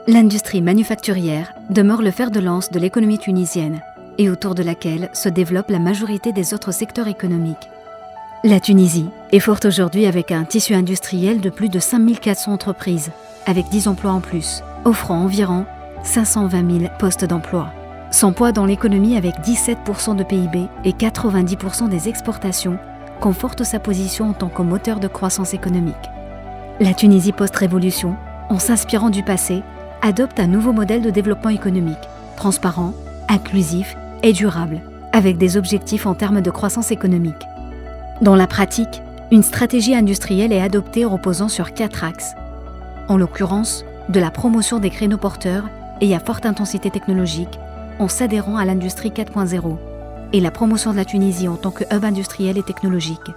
L'industrie manufacturière demeure le fer de lance de l'économie tunisienne et autour de laquelle se développe la majorité des autres secteurs économiques. La Tunisie est forte aujourd'hui avec un tissu industriel de plus de 5400 entreprises, avec 10 emplois en plus, offrant environ 520 000 postes d'emploi. Son poids dans l'économie avec 17% de PIB et 90% des exportations conforte sa position en tant que moteur de croissance économique. La Tunisie post-révolution, en s'inspirant du passé, adopte un nouveau modèle de développement économique, transparent, inclusif et durable, avec des objectifs en termes de croissance économique. Dans la pratique, une stratégie industrielle est adoptée reposant sur 4 axes. En l'occurrence, de la promotion des créneaux porteurs et à forte intensité technologique, en s'adhérant à l'industrie 4.0, et la promotion de la Tunisie en tant que hub industriel et technologique.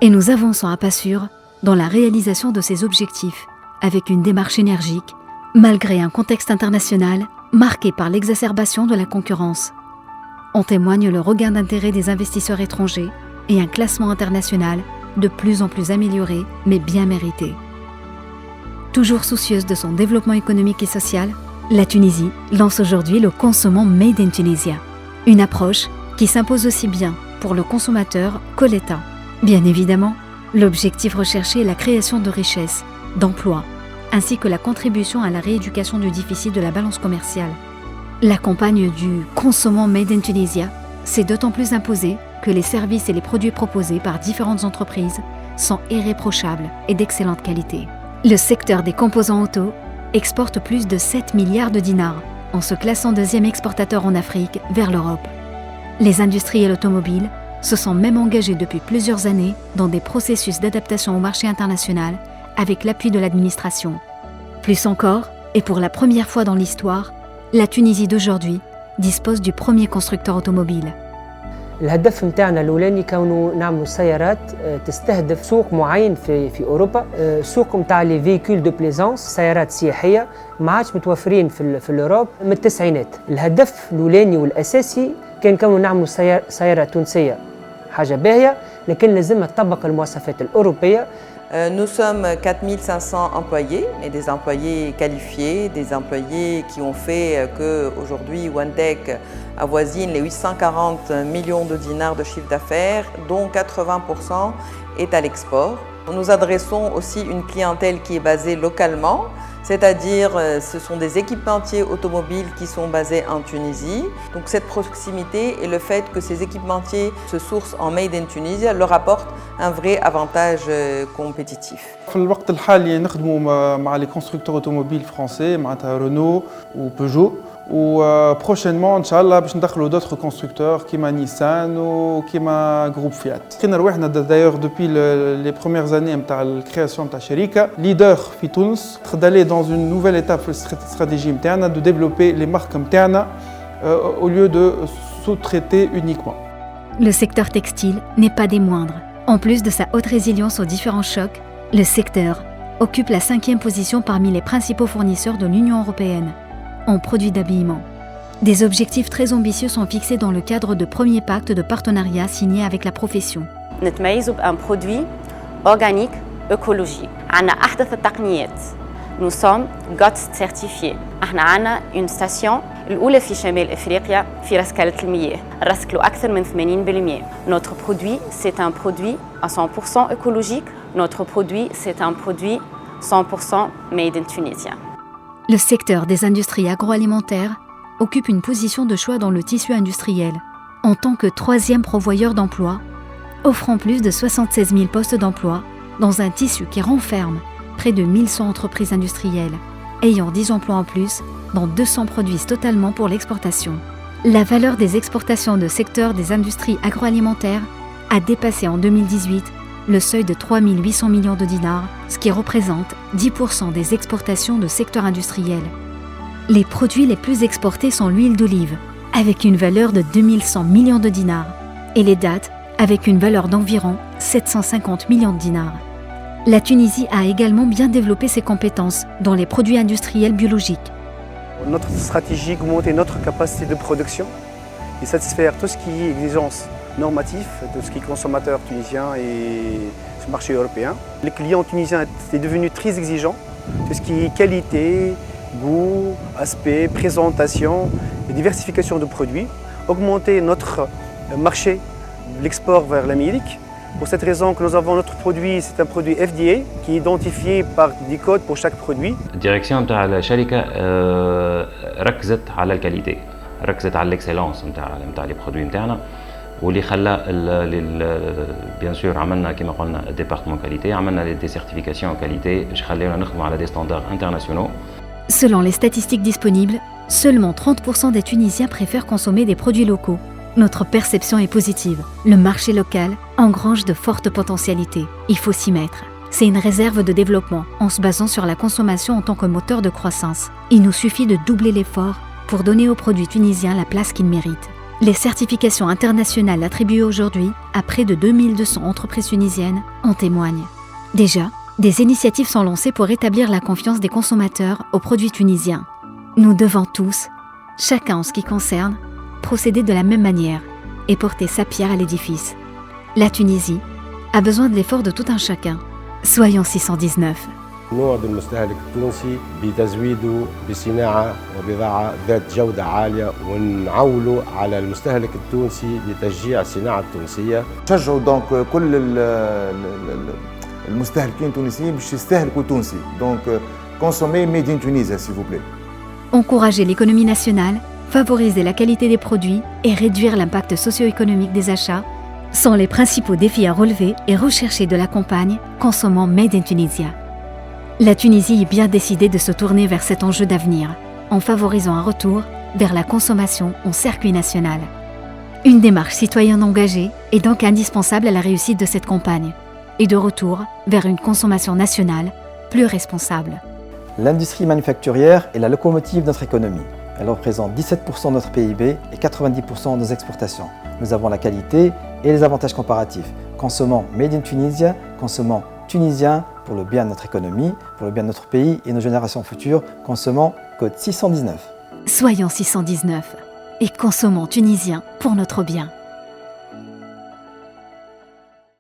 Et nous avançons à pas sûr dans la réalisation de ces objectifs, avec une démarche énergique, malgré un contexte international marqué par l'exacerbation de la concurrence. En témoigne le regain d'intérêt des investisseurs étrangers et un classement international de plus en plus amélioré, mais bien mérité. Toujours soucieuse de son développement économique et social, la Tunisie lance aujourd'hui le consommant Made in Tunisia, une approche qui s'impose aussi bien pour le consommateur que l'État. Bien évidemment, l'objectif recherché est la création de richesses, d'emplois, ainsi que la contribution à la rééducation du déficit de la balance commerciale. La campagne du consommant Made in Tunisia s'est d'autant plus imposée que les services et les produits proposés par différentes entreprises sont irréprochables et d'excellente qualité. Le secteur des composants auto exporte plus de 7 milliards de dinars, en se classant deuxième exportateur en Afrique vers l'Europe. Les industriels automobiles se sont même engagés depuis plusieurs années dans des processus d'adaptation au marché international avec l'appui de l'administration. Plus encore, et pour la première fois dans l'histoire, la Tunisie d'aujourd'hui dispose du premier constructeur automobile. الهدف متاعنا الاولاني كونه نعملوا سيارات تستهدف سوق معين في اوروبا، سوق متاع لي فيكول دو بليزانس، سيارات سياحيه ما عادش متوفرين في الاوروب من التسعينات. الهدف الاولاني والاساسي كان كونه نعملوا سياره تونسيه حاجه باهيه، لكن لازمها تطبق المواصفات الاوروبيه. Nous sommes 4500 employés, et des employés qualifiés, des employés qui ont fait qu'aujourd'hui Wendec avoisine les 840 millions de dinars de chiffre d'affaires, dont 80% est à l'export. Nous adressons aussi une clientèle qui est basée localement, c'est-à-dire ce sont des équipementiers automobiles qui sont basés en Tunisie. Donc cette proximité et le fait que ces équipementiers se sourcent en Made in Tunisia leur apporte un vrai avantage compétitif. في الوقت الحالي نخدموا مع les constructeurs automobiles français معناتها رونو وبيجو وبروشينمون ان شاء الله باش ندخلوا d'autres constructeurs كيما نيسان وكيما جروب فيات. لقينا رواحنا d'ailleurs depuis les premières années نتاع الكرياسيون نتاع الشركه ليدر في تونس d'aller dans une nouvelle étape في الاستراتيجيه نتاعنا de développer les marques نتاعنا au lieu de sous-traiter uniquement. Le secteur textile n'est pas des moindres. En plus de sa haute résilience aux différents chocs, le secteur occupe la 5e position parmi les principaux fournisseurs de l'Union européenne en produits d'habillement. Des objectifs très ambitieux sont fixés dans le cadre de premier pacte de partenariat signé avec la profession. نتميز بأن produit organique écologique. عنا أحدث التقنيات. Nous sommes GOTS certifiés. احنا عنا une station الأولى في شمال إفريقيا في رسكلة المياه. رسكلوا أكثر من 80%. Notre produit, c'est un produit à 100% écologique. Notre produit, c'est un produit 100% made in Tunisia. Le secteur des industries agroalimentaires occupe une position de choix dans le tissu industriel, en tant que 3e pourvoyeur d'emploi, offrant plus de 76 000 postes d'emploi dans un tissu qui renferme près de 1100 entreprises industrielles, ayant 10 emplois en plus, dont 200 produisent totalement pour l'exportation. La valeur des exportations de secteur des industries agroalimentaires a dépassé en 2018 le seuil de 3 800 millions de dinars, ce qui représente 10% des exportations de secteur industriel. Les produits les plus exportés sont l'huile d'olive, avec une valeur de 2100 millions de dinars, et les dattes, avec une valeur d'environ 750 millions de dinars. La Tunisie a également bien développé ses compétences dans les produits industriels biologiques. Notre stratégie augmente notre capacité de production et satisfaire tout ce qui est exigence normative de ce qui est consommateur tunisien et ce marché européen. Les clients tunisiens étaient devenus très exigeants, tout ce qui est qualité, goût, aspect, présentation et diversification de produits, augmenter notre marché de l'export vers l'Amérique. Pour cette raison que nous avons notre produit, c'est un produit FDA qui est identifié par des codes pour chaque produit. الديريكسيون نتاع الشركة ركزت على الكاليتي، ركزت على الاكسلونس نتاع لي برودوي نتاعنا، واللي خلى بيان سور عملنا كما قلنا ديبارتمون كاليتي، عملنا دي سيرتيفيكاسيون كاليتي باش خلينا نخدموا على دي ستاندارds internationaux. Selon les statistiques disponibles, seulement 30% des Tunisiens préfèrent consommer des produits locaux. Notre perception est positive. Le marché local engrange de fortes potentialités. Il faut s'y mettre. C'est une réserve de développement en se basant sur la consommation en tant que moteur de croissance. Il nous suffit de doubler l'effort pour donner aux produits tunisiens la place qu'ils méritent. Les certifications internationales attribuées aujourd'hui à près de 2200 entreprises tunisiennes en témoignent. Déjà, des initiatives sont lancées pour rétablir la confiance des consommateurs aux produits tunisiens. Nous devons tous, chacun en ce qui concerne, procéder de la même manière et porter sa pierre à l'édifice. La Tunisie a besoin de l'effort de tout un chacun. Soyons 619. نوعد المستهلك التونسي بتزويده بصناعة وبضاعة ذات جودة عالية ونعولوا على المستهلك التونسي لتشجيع الصناعة التونسية. نشجعوا دونك كل المستهلكين التونسيين باش يستهلكوا تونسي. دونك consommer made in Tunisia s'il vous plaît. Encourager l'économie nationale, favoriser la qualité des produits et réduire l'impact socio-économique des achats sont les principaux défis à relever et rechercher de la campagne Consommons Made in Tunisia. La Tunisie est bien décidée de se tourner vers cet enjeu d'avenir, en favorisant un retour vers la consommation en circuit national. Une démarche citoyenne engagée est donc indispensable à la réussite de cette campagne et de retour vers une consommation nationale plus responsable. L'industrie manufacturière est la locomotive de notre économie. Elle représente 17% de notre PIB et 90% de nos exportations. Nous avons la qualité et les avantages comparatifs. Consommons Made in Tunisia, consommons tunisien pour le bien de notre économie, pour le bien de notre pays et nos générations futures. Consommons code 619. Soyons 619 et consommons tunisien pour notre bien.